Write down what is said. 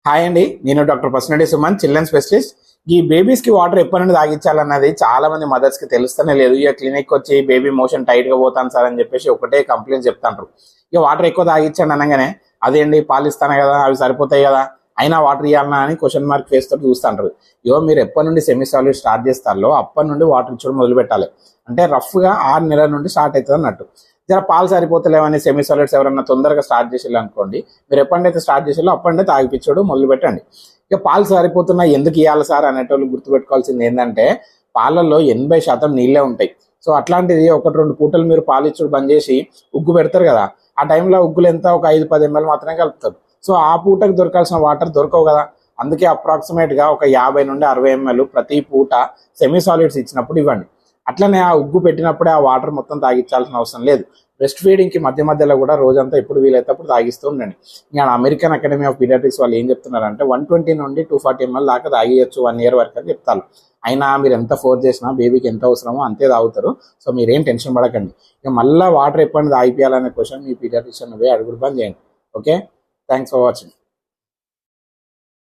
Hi అండి, నేను doctor పర్సనటీ Suman, children specialist. ఈ బేబీస్ కి వాటర్ ఎప్పటి నుండి తాగించాలన్నది చాలా మంది మదర్స్ కి తెలుస్తూనే లేదు. ఇక క్లినిక్ వచ్చి బేబీ మోషన్ టైట్ గా పోతాను సార్ అని చెప్పేసి ఒకటే కంప్లైంట్ చెప్తాంటారు. ఇక వాటర్ ఎక్కువ తాగించండి అనగానే అదేంటి పాలు ఇస్తాను కదా, అవి సరిపోతాయి కదా, అయినా వాటర్ ఇవ్వాలన్నా అని క్వశ్చన్ మార్క్ ఫేస్ తోటి చూస్తుంటారు. ఇగో మీరు ఎప్పటి నుండి సెమీ సాలిడ్ స్టార్ట్ చేస్తారో అప్పటి నుండి వాటర్ ఇచ్చడం మొదలు పెట్టాలి. అంటే రఫ్ గా 6 నెలల నుండి స్టార్ట్ అవుతుంది అన్నట్టు. జర పాలు సరిపోతలేవని సెమీ సాలిడ్స్ ఎవరన్నా తొందరగా స్టార్ట్ చేసేయాలి అనుకోండి, మీరు ఎప్పుడైతే స్టార్ట్ చేసేలో అప్పుడే తాగిపించడం మొదలు పెట్టండి. ఇక పాలు సరిపోతున్నా ఎందుకు ఇవ్వాలి సార్ అనేటోళ్ళు గుర్తుపెట్టుకోవాల్సింది ఏంటంటే, పాలల్లో 80% నీళ్ళే ఉంటాయి. సో అట్లాంటిది 1-2 పూటలు మీరు పాలు ఇచ్చడం బంద్ చేసి ఉగ్గు పెడతారు కదా, ఆ టైంలో ఉగ్గులు ఎంత ఒక 5-10 ml మాత్రమే కలుపుతారు. సో ఆ పూటకు దొరకాల్సిన వాటర్ దొరకవు కదా. అందుకే అప్రాక్సిమేట్ గా ఒక 50 నుండి 60 ml ప్రతి పూట సెమీ సాలిడ్స్ ఇచ్చినప్పుడు ఇవ్వండి. అట్లనే ఆ ఉగ్గు పెట్టినప్పుడే ఆ వాటర్ మొత్తం తాగించాల్సిన అవసరం లేదు. బ్రెస్ట్ ఫీడింగ్ కి మధ్య మధ్యలో కూడా రోజంతా ఎప్పుడు వీలైతే అప్పుడు తాగిస్తూ ఉండండి. ఇంకా అమెరికన్ అకాడమీ ఆఫ్ పీడియాట్రిక్స్ వాళ్ళు ఏం చెప్తున్నారంటే 120 నుండి 240 ml దాకా తాగియచ్చు 1 year వరకు అని చెప్తారు. అయినా మీరు ఎంత ఫోర్స్ చేసినా బేబీకి ఎంత అవసరమో అంతే తాగుతారు. సో మీరేం టెన్షన్ పడకండి. ఇక మళ్ళీ వాటర్ ఎప్పుడు తాగిపోయాలనే క్వశ్చన్ మీ పీడియాట్రిషియన్ పోయి అడుగుడు బంద్ చేయండి. Okay, thanks for watching.